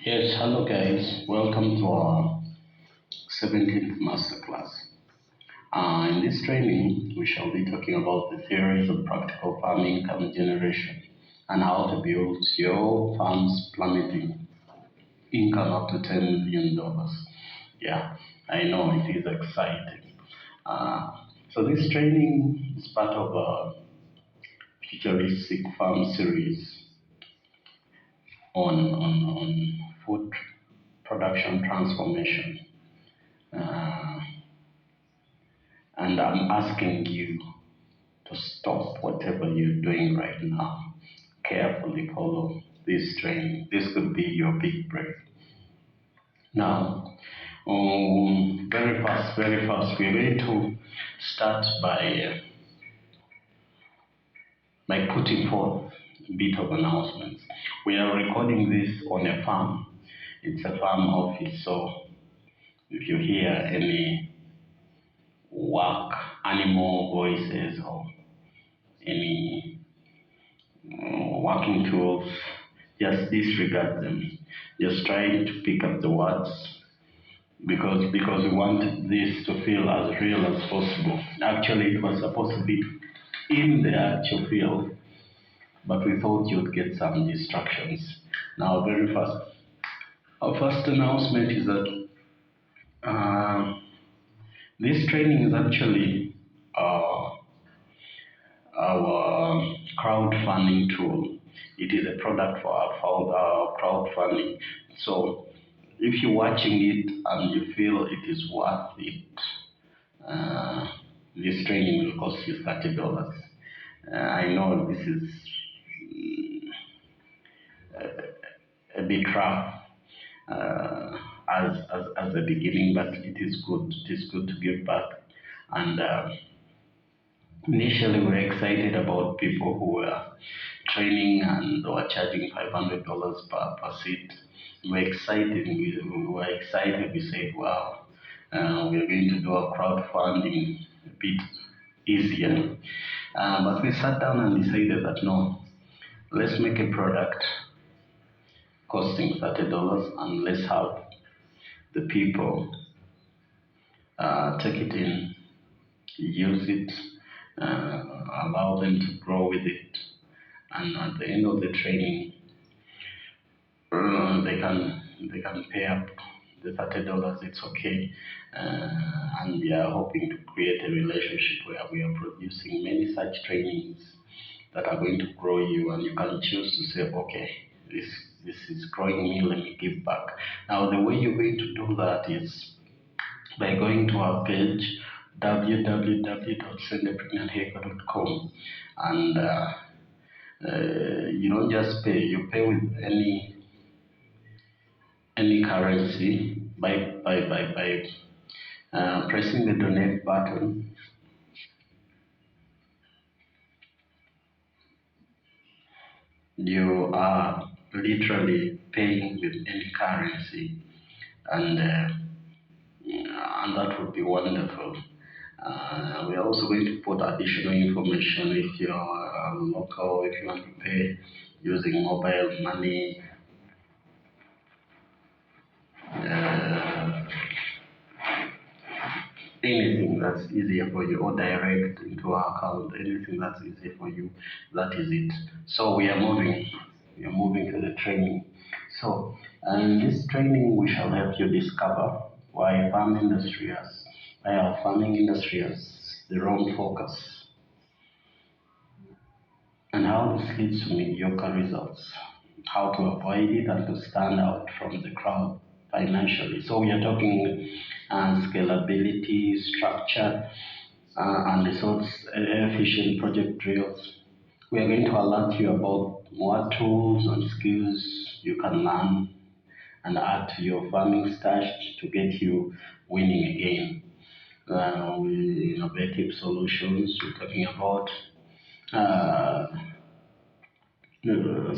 Yes, hello guys. Welcome to our 17th masterclass. In this training, we shall be talking about the theories of practical farm income generation and how to build your farm's plummeting income up to $10 million. Yeah, I know it is exciting. So this training is part of a futuristic farm series on food production transformation. Uh, and I'm asking you to stop whatever you're doing right now. Carefully follow this training. This could be your big break. Now, very fast, we're going to start by putting forth a bit of announcements. We are recording this on a farm. It's a farm office, so if you hear any work, animal voices, or any working tools, just disregard them. Just try to pick up the words because we want this to feel as real as possible. Actually, it was supposed to be in the actual field, but we thought you'd get some distractions. Now, very fast. Our first announcement is that this training is actually our crowdfunding tool. It is a product for our crowdfunding. So if you're watching it and you feel it is worth it, this training will cost you $30. I know this is a bit rough as a beginning, but it is good. It is good to give back. And initially, we were excited about people who were training and were charging $500 per seat. We were excited. We were excited. We said, "Wow, we are going to do our crowdfunding a bit easier." But we sat down and decided that no, let's make a product costing $30 and let's have the people take it in, use it, allow them to grow with it, and at the end of the training, they can pay up the $30. It's okay, and we are hoping to create a relationship where we are producing many such trainings that are going to grow you, and you can choose to say, okay, this is growing me, let me give back. Now, the way you're going to do that is by going to our page www.sendepregnanthacre.com, and you don't just pay, you pay with any currency by pressing the donate button. You are literally paying with any currency, and that would be wonderful. We are also going to put additional information if you are local, if you want to pay using mobile money, anything that's easier for you, or direct into our account, anything that's easier for you, that is it. So we are moving to the training. So in this training, we shall help you discover why our farming industry has the wrong focus, and how this leads to mediocre results, how to avoid it and to stand out from the crowd financially. So we are talking scalability, structure, and resource efficient project drills. We are going to alert you about what tools and skills you can learn and add to your farming stash to get you winning again. Innovative solutions, we're talking about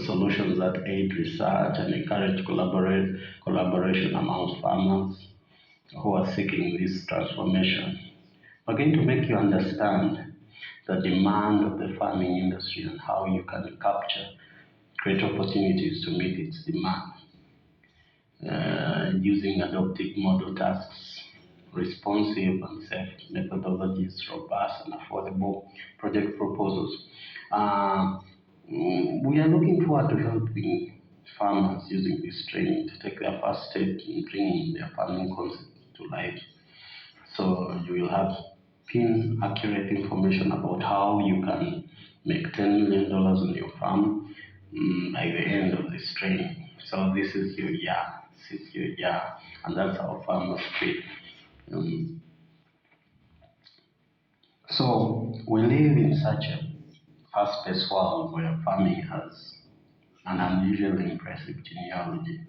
solutions that aid research and encourage collaboration among farmers who are seeking this transformation. We're going to make you understand the demand of the farming industry and how you can capture great opportunities to meet its demand. using adoptive model tasks, responsive and safe methodologies, robust and affordable project proposals. We are looking forward to helping farmers using this training to take their first step in bringing their farming concept to life. So you will have pin accurate information about how you can make $10 million on your farm by the end of this training. So this is your year, and that's how farmers pay. So we live in such a fast-paced world where farming has an unusually impressive genealogy.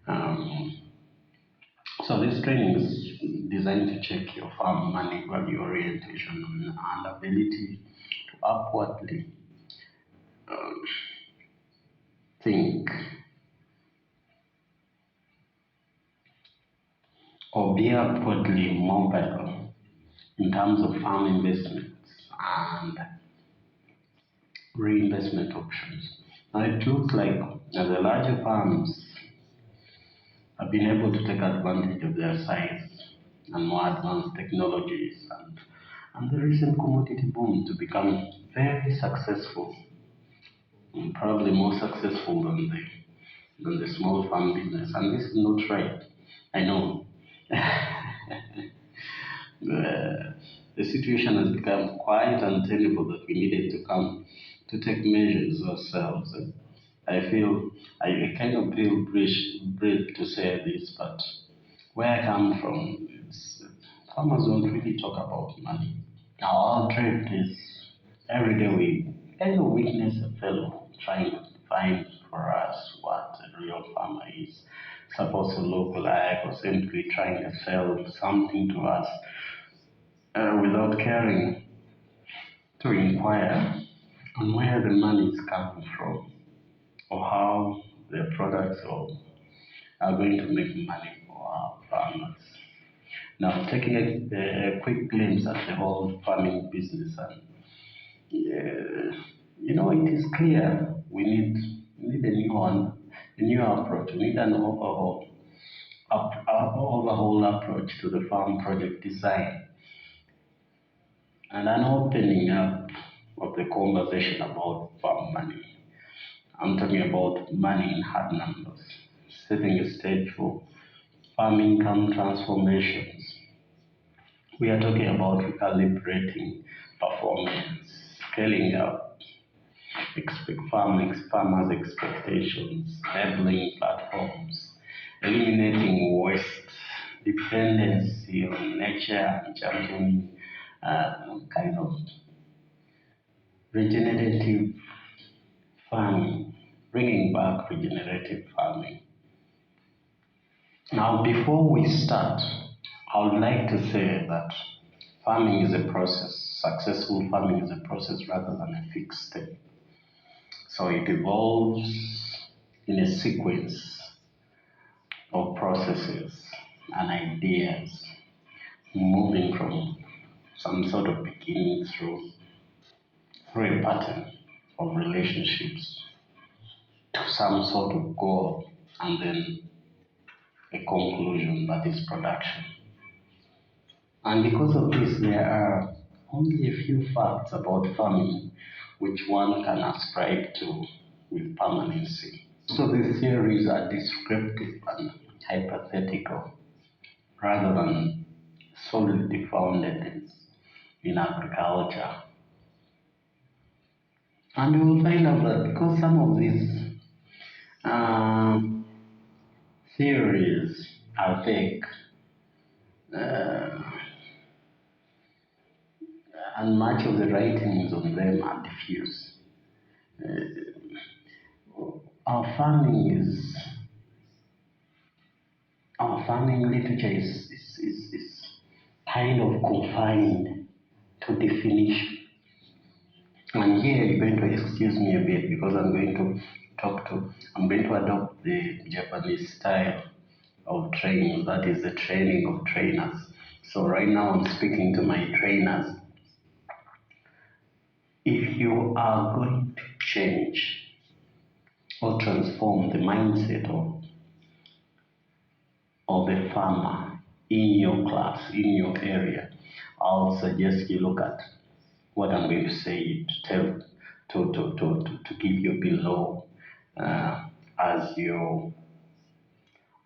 Um, so this training is designed to check your farm money value orientation and ability to upwardly think or be upwardly mobile in terms of farm investments and reinvestment options. Now it looks like the larger farms have been able to take advantage of their size and more advanced technologies and the recent commodity boom to become very successful, and probably more successful than the small farm business. And this is not right. I know. The situation has become quite untenable that we needed to come to take measures ourselves. I kind of feel brave to say this, but where I come from, farmers don't really talk about money. Now, our drift is every day we kind of witness a fellow trying to find for us what a real farmer is supposed to look like, or simply trying to sell something to us without caring to inquire on where the money is coming from or how their products are going to make money for our farmers. Now, taking a quick glimpse at the whole farming business, and it is clear we need a new one, a new approach. We need an overhaul approach to the farm project design and an opening up of the conversation about farm money. I'm talking about money in hard numbers, setting a stage for farm income transformations. We are talking about recalibrating performance, scaling up farmers' expectations, enabling platforms, eliminating waste, dependency on nature, and championing kind of regenerative farming, bringing back regenerative farming. Now, before we start, I would like to say that farming is a process. Successful farming is a process rather than a fixed step. So it evolves in a sequence of processes and ideas, moving from some sort of beginning through a pattern of relationships to some sort of goal, and then a conclusion, that is production. And because of this, there are only a few facts about farming which one can ascribe to with permanency. So the theories are descriptive and hypothetical rather than solidly founded in agriculture. And you will find out that because some of these theories are vague, and much of the writings on them are diffuse. Our farming literature is kind of confined to definition. And here you're going to excuse me a bit because I'm going to adopt the Japanese style of training, that is the training of trainers. So right now I'm speaking to my trainers. If you are going to change or transform the mindset of of a farmer in your class, in your area, I'll suggest you look at what I'm going to say to tell to give you below as your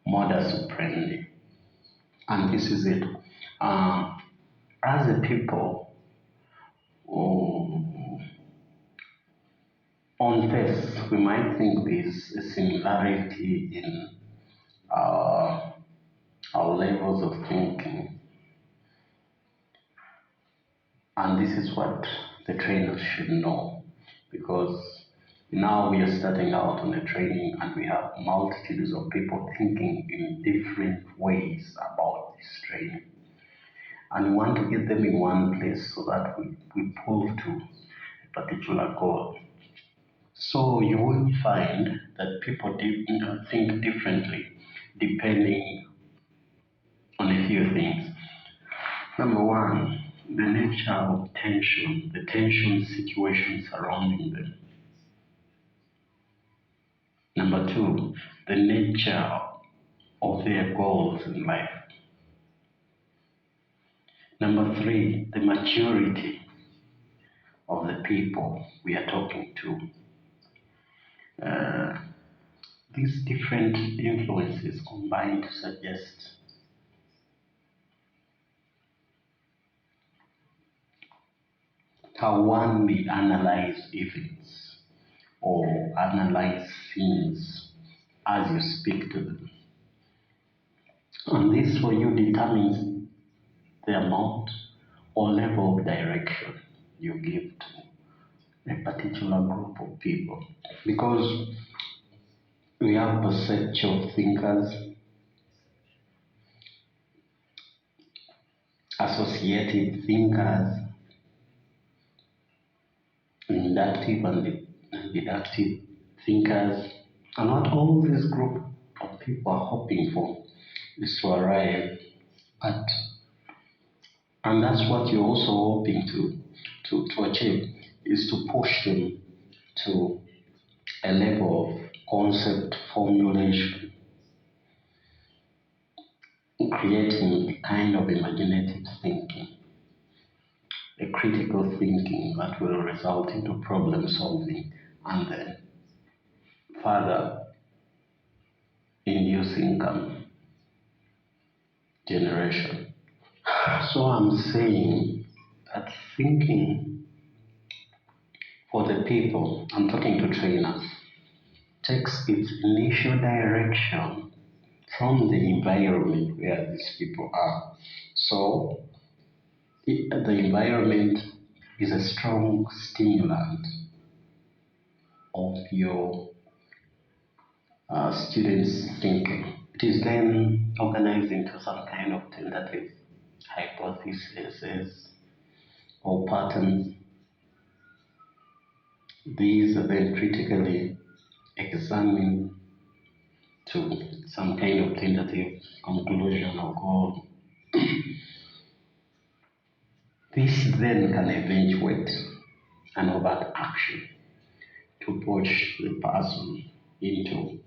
modus operandi. And this is it. As a people, on face, we might think there's a similarity in our levels of thinking. And this is what the trainers should know, because now we are starting out on a training and we have multitudes of people thinking in different ways about this training. And we want to get them in one place so that we pull to a particular goal. So you will find that people think differently depending on a few things. Number one, the nature of tension, the tension situation surrounding them. Number two, the nature of their goals in life. Number three, the maturity of the people we are talking to. These different influences combine to suggest how one may analyze events or analyze things as you speak to them. And this for you determines the amount or level of direction you give to a particular group of people. Because we have perceptual thinkers, associative thinkers, inductive and deductive thinkers, and what all this group of people are hoping for is to arrive at, and that's what you're also hoping to achieve, is to push them to a level of concept formulation, creating a kind of imaginative thinking, a critical thinking that will result into problem solving and then further induce income generation. So I'm saying that thinking for the people, I'm talking to trainers, takes its initial direction from the environment where these people are. So the environment is a strong stimulant of your students' thinking. It is then organized into some kind of tentative hypotheses or patterns. These are then critically examined to some kind of tentative conclusion or goal. This then can eventuate an overt action to push the person into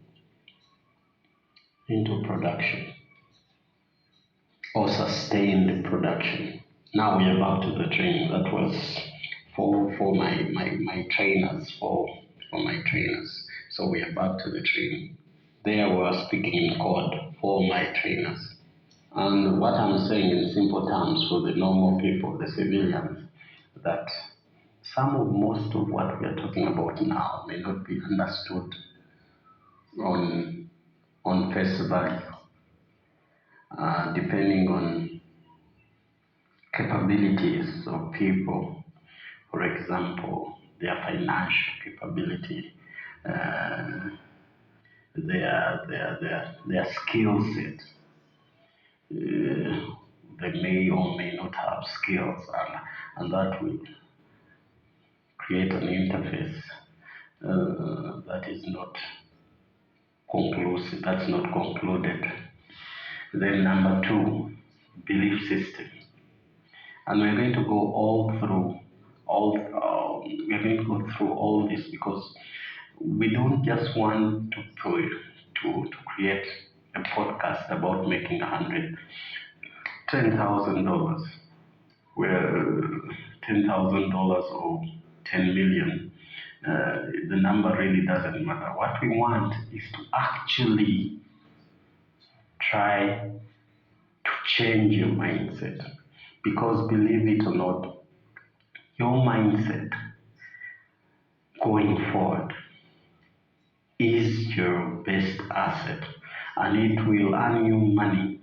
production or sustained production. Now we are back to the training. That was for my trainers, for my trainers. So we are back to the training. There we are speaking in code for my trainers. And what I'm saying in simple terms for the normal people, the civilians, that most of what we are talking about now may not be understood on face value, depending on capabilities of people. For example, their financial capability, their skill set. They may or may not have skills, and that will create an interface that is not conclusive, that's not concluded. Then number two, belief system. And we're going to go we're going to go through all this because we don't just want to create a a podcast about making $10,000, where $10,000 or 10 million, the number really doesn't matter. What we want is to actually try to change your mindset. Because believe it or not, your mindset going forward is your best asset and it will earn you money.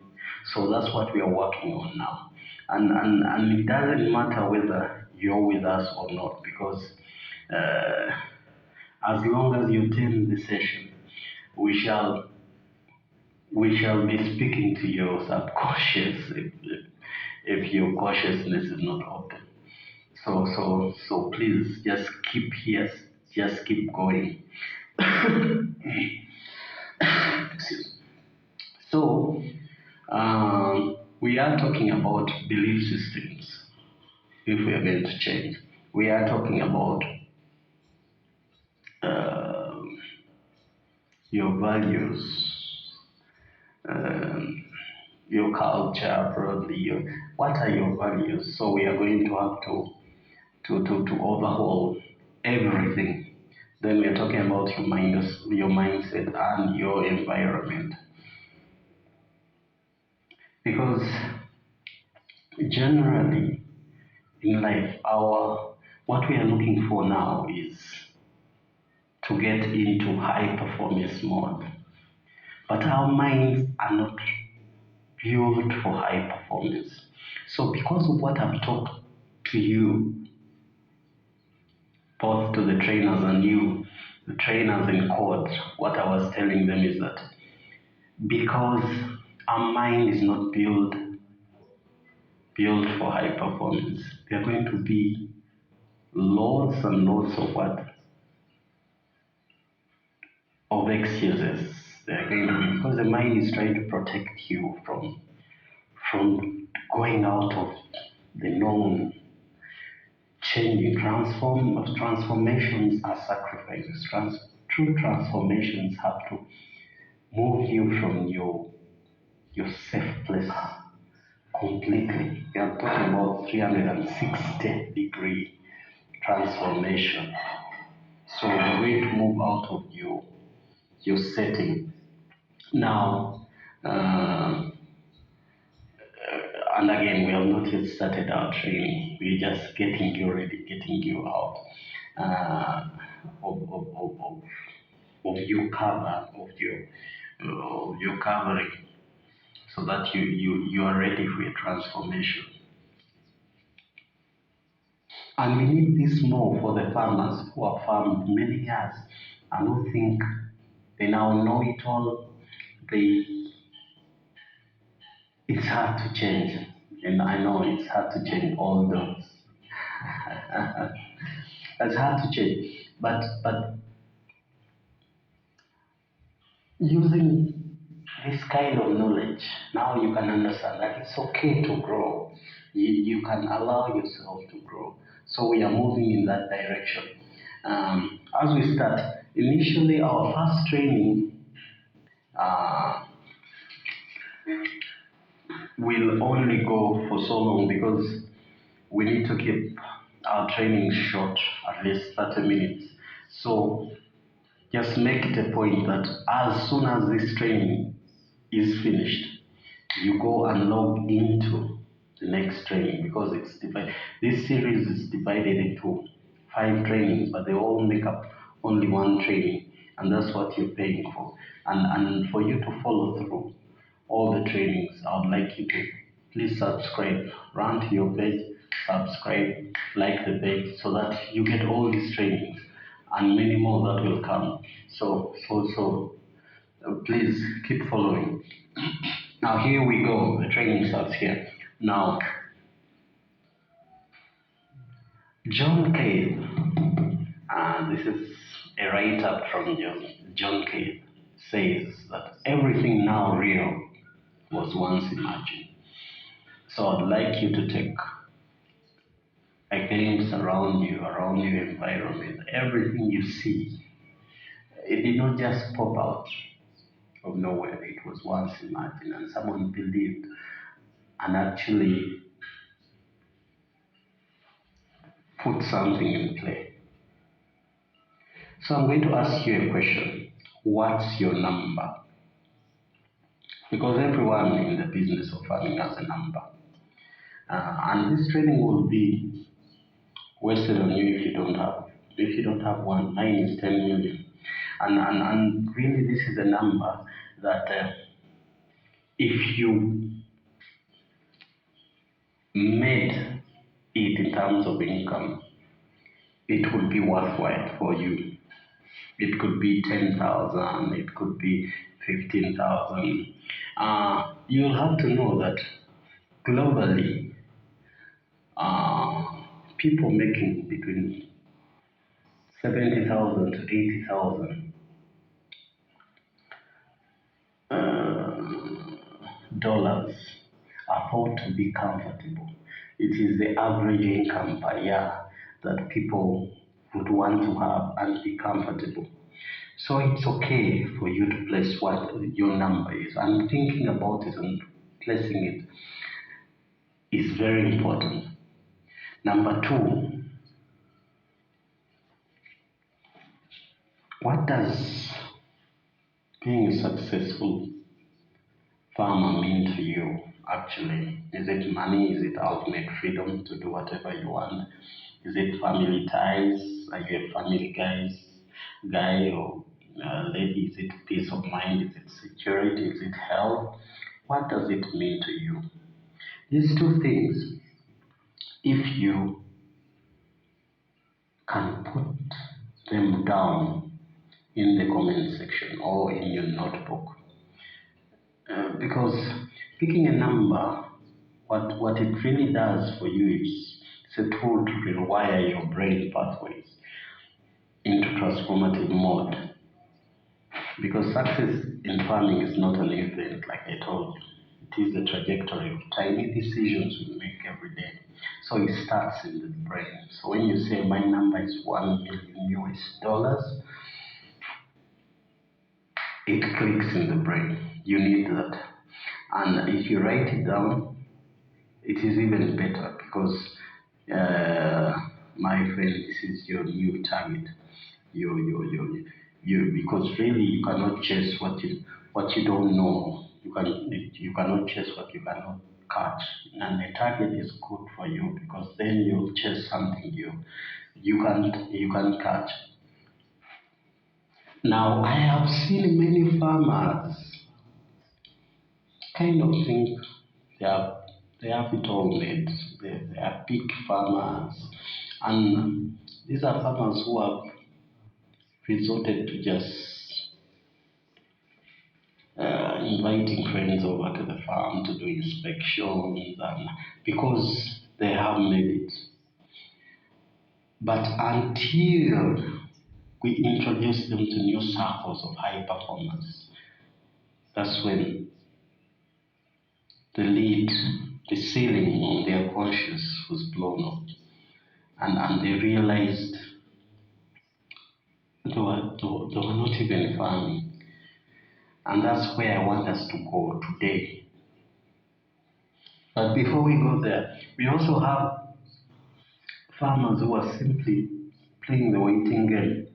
So that's what we are working on now. And it doesn't matter whether you're with us or not, because as long as you attend the session, we shall be speaking to your subconscious if your consciousness is not open. So please just keep here, just keep going. So we are talking about belief systems. If we are going to change, we are talking about uh, your values, um, your culture, probably. What are your values? So we are going to have to overhaul everything. Then we are talking about your mindset, and your environment. Because generally in life, what we are looking for now is to get into high performance mode. But our minds are not built for high performance. So because of what I've talked to you, both to the trainers and you, the trainers in court, what I was telling them is that because our mind is not built for high performance, there are going to be lots and lots of excuses. They're going to be, because the mind is trying to protect you from going out of the known. Changing transformations are sacrifices. True transformations have to move you from your safe place completely. We are talking about 360-degree transformation. So you're going to move out of your setting. Now, and again, we have not yet started our training. We're just getting you ready, getting you out of your cover, of your covering, so that you are ready for your transformation. And we need this more for the farmers who have farmed many years and who think they now know it all. It's hard to change, and I know it's hard to change all those. It's hard to change, but using this kind of knowledge, now you can understand that it's okay to grow. You can allow yourself to grow. So we are moving in that direction. As we start, initially our first training will only go for so long, because we need to keep our training short, at least 30 minutes. So just make it a point that as soon as this training is finished, you go and log into the next training, because it's divided. This series is divided into 5 trainings, but they all make up only one training, and that's what you're paying for. And for you to follow through all the trainings, I would like you to please subscribe, run to your page, subscribe, like the page, so that you get all these trainings and many more that will come. So please keep following. Now here we go, the training starts here. Now, John Cade, this is a write-up from John Cade, says that everything now real was once imagined. So I'd like you to take a glimpse around your environment. Everything you see, it did not just pop out. of nowhere. It was once imagined, and someone believed and actually put something in play. So I'm going to ask you a question. What's your number? Because everyone in the business of farming has a number. And this training will be wasted on you if you don't have one. Mine is 10 million. And really this is a number that if you made it in terms of income, it would be worthwhile for you. It could be 10,000, it could be 15,000. You'll have to know that globally, people making between 70,000 to 80,000 dollars are thought to be comfortable. It is the average income per year that people would want to have and be comfortable. So it's okay for you to place what your number is. And thinking about it and placing it is very important. Number two, what does being a successful farmer mean to you actually? Is it money? Is it ultimate freedom to do whatever you want? Is it family ties? Are you a family guy or lady? Is it peace of mind? Is it security? Is it health? What does it mean to you? These two things, if you can put them down in the comment section or in your notebook, because picking a number, what it really does for you is it's a tool to rewire your brain pathways into transformative mode. Because success in farming is not an event, like I told you. It is a trajectory of tiny decisions we make every day. So it starts in the brain. So when you say my number is 1 million US dollars, it clicks in the brain. You need that. And if you write it down, it is even better because, my friend, this is your new target. Because really you cannot chase what you don't know. You cannot chase what you cannot catch. And the target is good for you because then you'll chase something you can't catch. Now I have seen many farmers kind of think they have it all made. They are big farmers, and these are farmers who have resorted to just inviting friends over to the farm to do inspections, and because they have made it. But until we introduce them to new circles of high performance, that's when the ceiling on their conscience was blown up, and they realized they were not even farming. And that's where I want us to go today. But before we go there, we also have farmers who are simply playing the waiting game.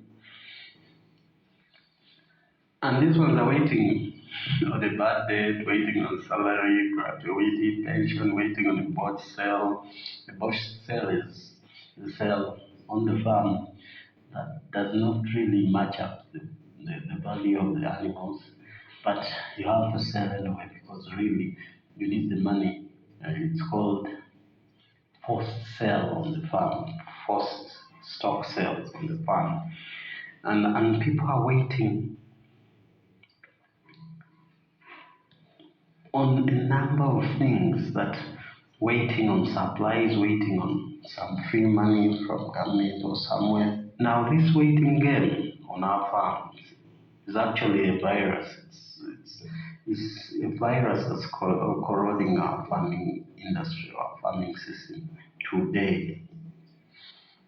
And these ones are waiting on a bad debt, waiting on salary, gratuity, pension, waiting on a bought sale. The bought sale is the sale on the farm that does not really match up the value of the animals, but you have to sell anyway because really you need the money. It's called forced sale on the farm, forced stock sales on the farm. And people are waiting on a number of things, that waiting on supplies, waiting on some free money from government or somewhere. Now this waiting game on our farms is actually a virus. It's a virus that's corroding our farming industry, our farming system today.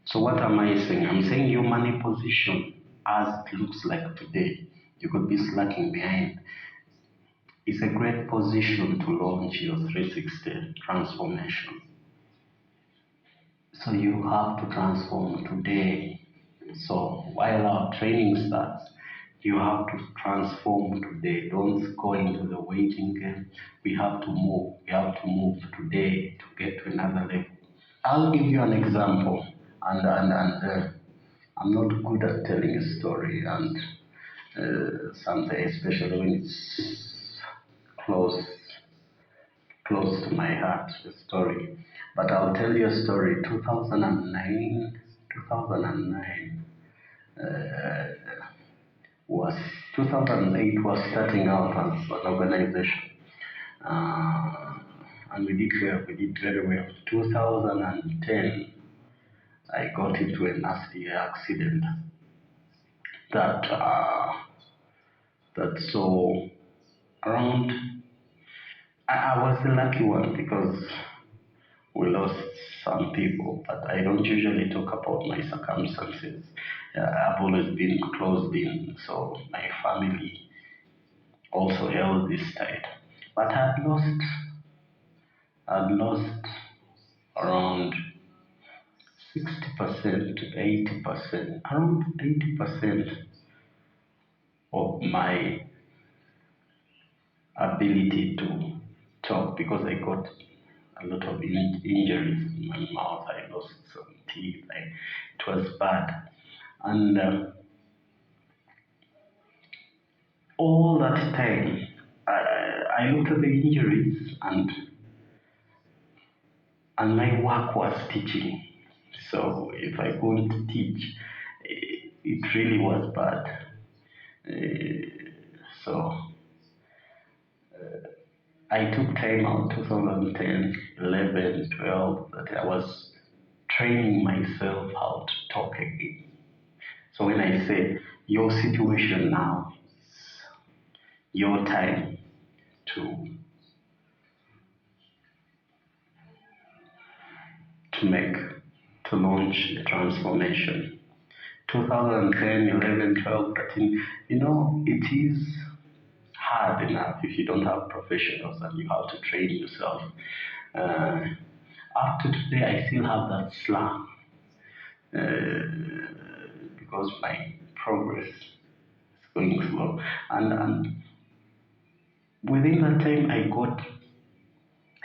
So what am I saying? I'm saying your money position as it looks like today, you could be slacking behind. It's a great position to launch your 360 transformation. So you have to transform today. So while our training starts, you have to transform today. Don't go into the waiting game. We have to move. We have to move today to get to another level. I'll give you an example, and I'm not good at telling a story, and something, especially when it's close close to my heart, the story. But I'll tell you a story. 2009 was 2008 was starting out as an organization, uh, and we did well. We did very well. 2010, I got into a nasty accident that so around. I was the lucky one because we lost some people, but I don't usually talk about my circumstances. I've always been closed in, so my family also held this tight. But I'd lost around 60% to 80%, around 80% of my ability to talk because I got a lot of injuries in my mouth. I lost some teeth. It was bad. And all that time, I looked at the injuries, and my work was teaching. So if I couldn't teach, it really was bad. So I took time out 2010, 11, 12, that I was training myself how to talk again. So when I say your situation now, your time to to make to launch a transformation. 2010, 11, 12, 13, it is hard enough if you don't have professionals and you have to train yourself. Uh, Up to today, I still have that slump because my progress is going slow. And within that time,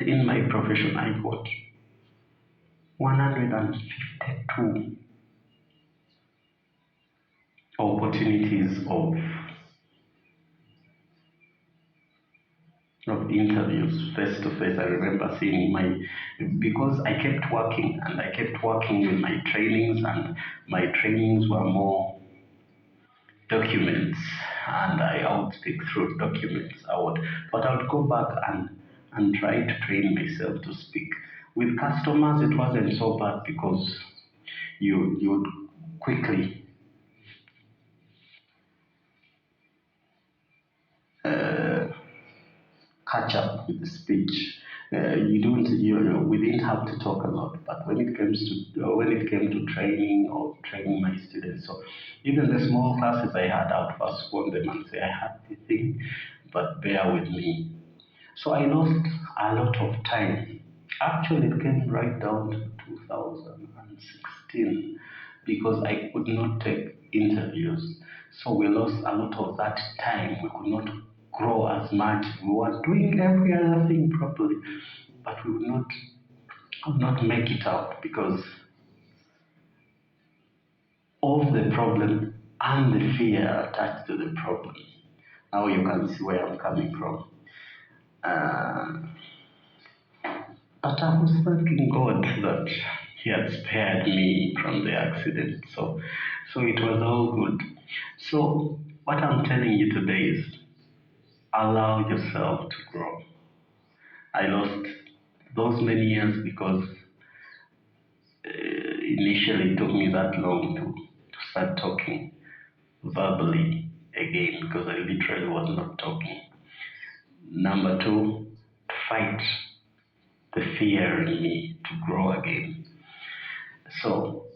in my profession, I got 152 opportunities of interviews face to face. I remember seeing because I kept working and I kept working with my trainings, and my trainings were more documents, and I would speak through documents. But I would go back and try to train myself to speak. With customers, it wasn't so bad because you would quickly catch up with the speech. We didn't have to talk a lot, but when it came to training or training my students, so even the small classes I had, I would first warn them and say, I had the thing, but bear with me. So I lost a lot of time. Actually, it came right down to 2016 because I could not take interviews. So we lost a lot of that time. We could not grow as much. We were doing every other thing properly, but we would not make it out because of the problem and the fear attached to the problem. Now you can see where I'm coming from. Uh, But I was thanking God that He had spared me from the accident. So it was all good. So what I'm telling you today is allow yourself to grow. I lost those many years because initially it took me that long to start talking verbally again because I literally was not talking. Number two, to fight the fear in me to grow again. So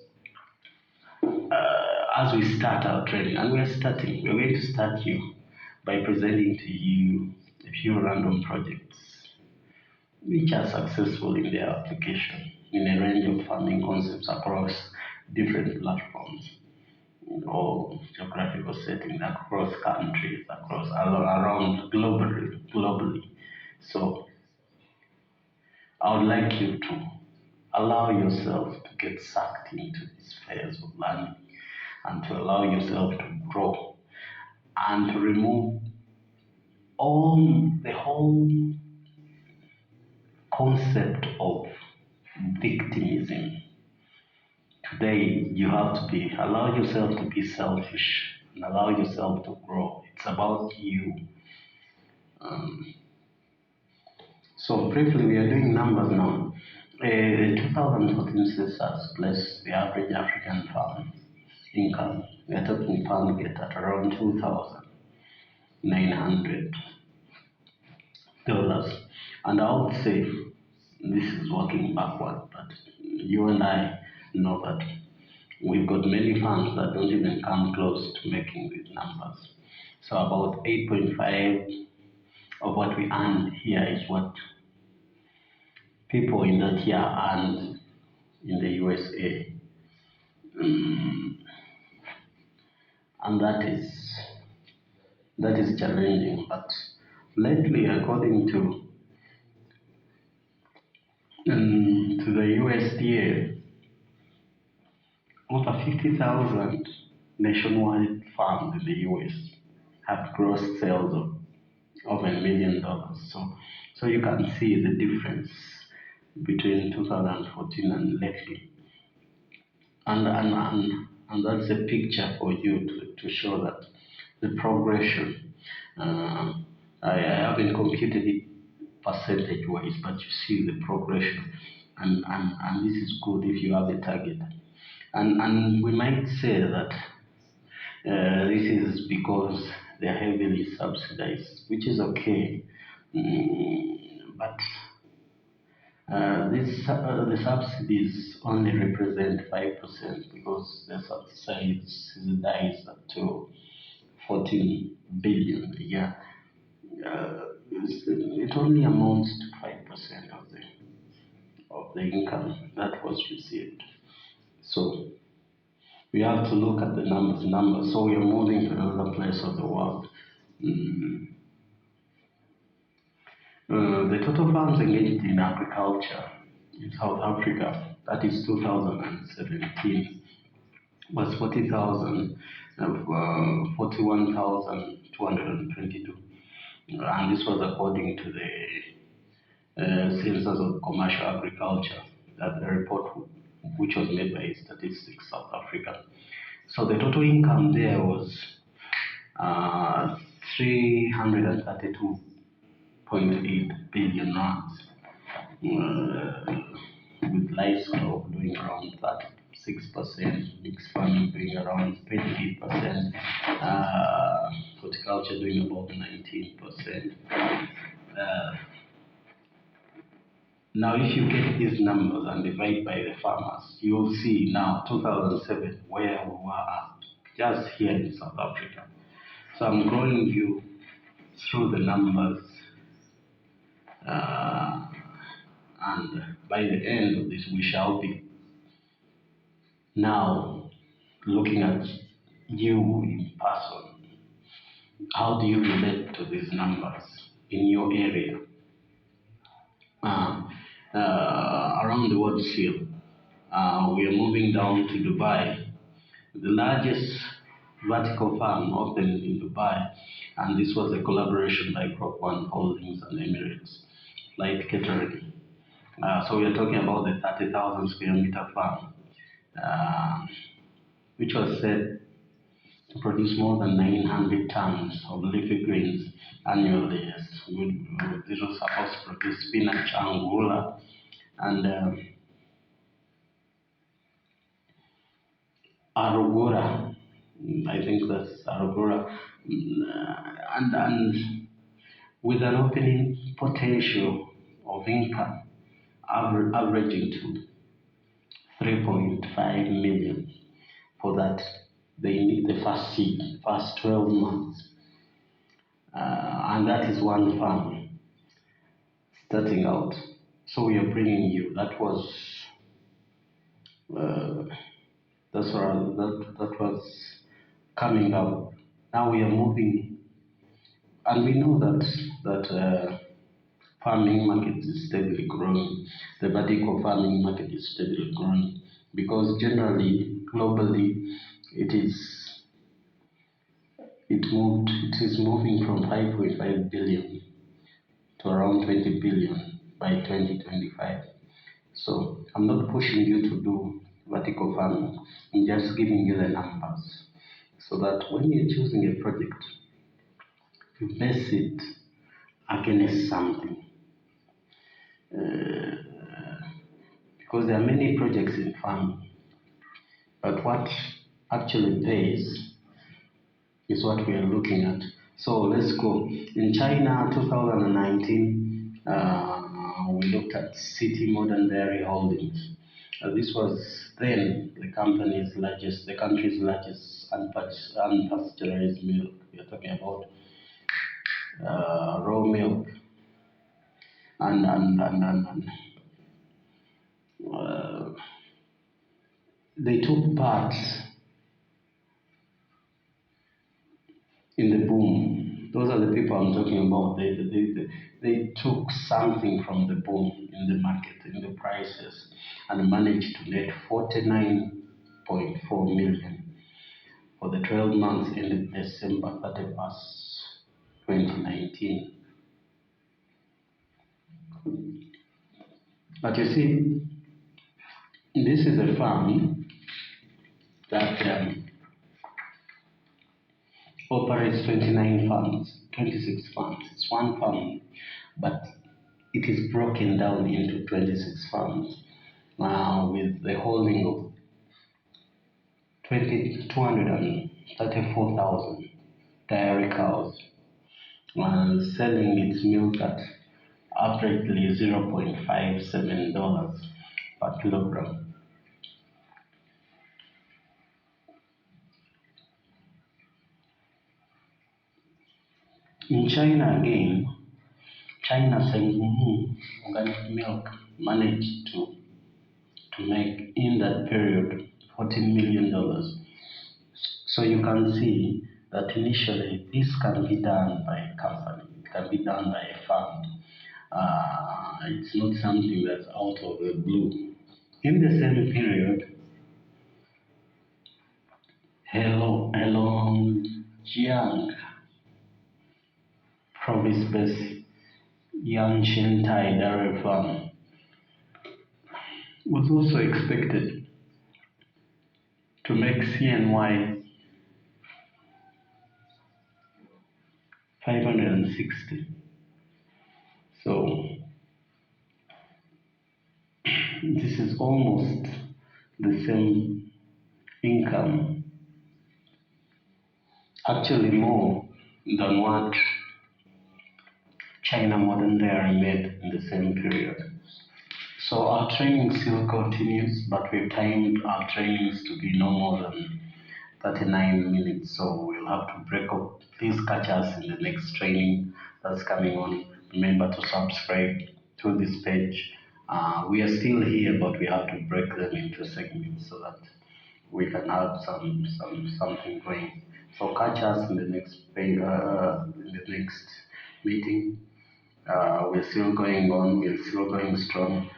as we start our training, and we're going to start you by presenting to you a few random projects which are successful in their application in a range of farming concepts across different platforms or geographical settings, across countries, across around globally. So I would like you to allow yourself to get sucked into this phase of learning and to allow yourself to grow and to remove the whole concept of victimism. Today, you have to allow yourself to be selfish and allow yourself to grow. It's about you. So briefly, we are doing numbers now. The 2014 census placed the average African farm income. We are talking farm get at around $2,900. And I would say this is working backward, but you and I know that we've got many farms that don't even come close to making these numbers. So about 8.5 of what we earn here is what people in that year earned in the USA. And that is challenging. But lately, according to the USDA, over 50,000 nationwide farms in the US have gross sales of over $1 million. So you can see the difference between 2014 and lately. And that's a picture for you to show that the progression. I haven't computed it percentage-wise, but you see the progression, and this is good if you have a target. And we might say that this is because they're heavily subsidized, which is okay, but the subsidies only represent 5% because they're subsidized up to 14 billion a year. It only amounts to 5% of the income that was received. So we have to look at the numbers. So we are moving to another place of the world. The total farms engaged in agriculture in South Africa, that is 2017, was 41,222. And this was according to the Census of Commercial Agriculture, that the report which was made by Statistics South Africa. So the total income there was 332.8 billion rands, with livestock doing around 36%, mixed farming doing around 28%, horticulture doing about 19%. Now, if you get these numbers and divide by the farmers, you will see now 2007 where we were at, just here in South Africa. So I'm going you through the numbers, and by the end of this, we shall be now looking at you in person. How do you relate to these numbers in your area? Around the world still, we are moving down to Dubai, the largest vertical farm opened in Dubai, and this was a collaboration by Crop One Holdings and Emirates Light Catering. So we are talking about the 30,000 square meter farm, which was said to produce more than 900 tons of leafy greens annually. Yes. This was supposed to produce spinach, angula, and arugula. I think that's arugula, and with an opening potential of income averaging to 3.5 million for that. They need the first seed, first 12 months. and that is one farm starting out. So we are bringing you. That was uh, that was coming up. Now we are moving, and we know that farming market is steadily growing. The vertical farming market is steadily growing because generally, globally, it is it is moving from 5.5 billion to around 20 billion by 2025. So I'm not pushing you to do vertical farming. I'm just giving you the numbers so that when you're choosing a project, you base it against something. Because there are many projects in farming, but what actually pays is what we are looking at. So let's go. In China, 2019, we looked at City Modern Dairy Holdings. This was then the country's largest unpasteurized milk. We are talking about raw milk and uh, they took part in the boom. Those are the people I'm talking about. They took something from the boom in the market, in the prices, and managed to net 49.4 million for the 12 months ended December 31st, 2019. But you see, this is a farm that operates 29 farms, 26 farms. It's one farm, but it is broken down into 26 farms with the holding of 234,000 dairy cows, selling its milk at averagely $0.57 per kilogram. In China again, China selling organic milk managed to make in that period $14 million. So you can see that initially this can be done by a company, it can be done by a fund. It's not something that's out of the blue. In the same period, Heilongjiang province-based Yanshentai dairy farm was also expected to make CNY 560. So this is almost the same income, actually more than what China Modern Dairy made in the same period. So our training still continues, but we've timed our trainings to be no more than 39 minutes. So we'll have to break up. Please catch us in the next training that's coming on. Remember to subscribe to this page. We are still here, but we have to break them into segments so that we can have something going. So catch us in the next meeting. We're still going on. We're still going strong.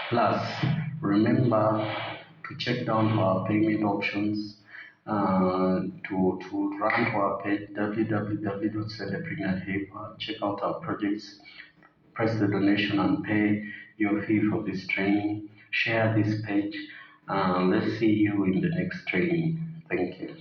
Plus, remember to check down our payment options. To run to our page www.celebrating.hip. Check out our projects. Press the donation and pay your fee for this training. Share this page. Let's see you in the next training. Thank you.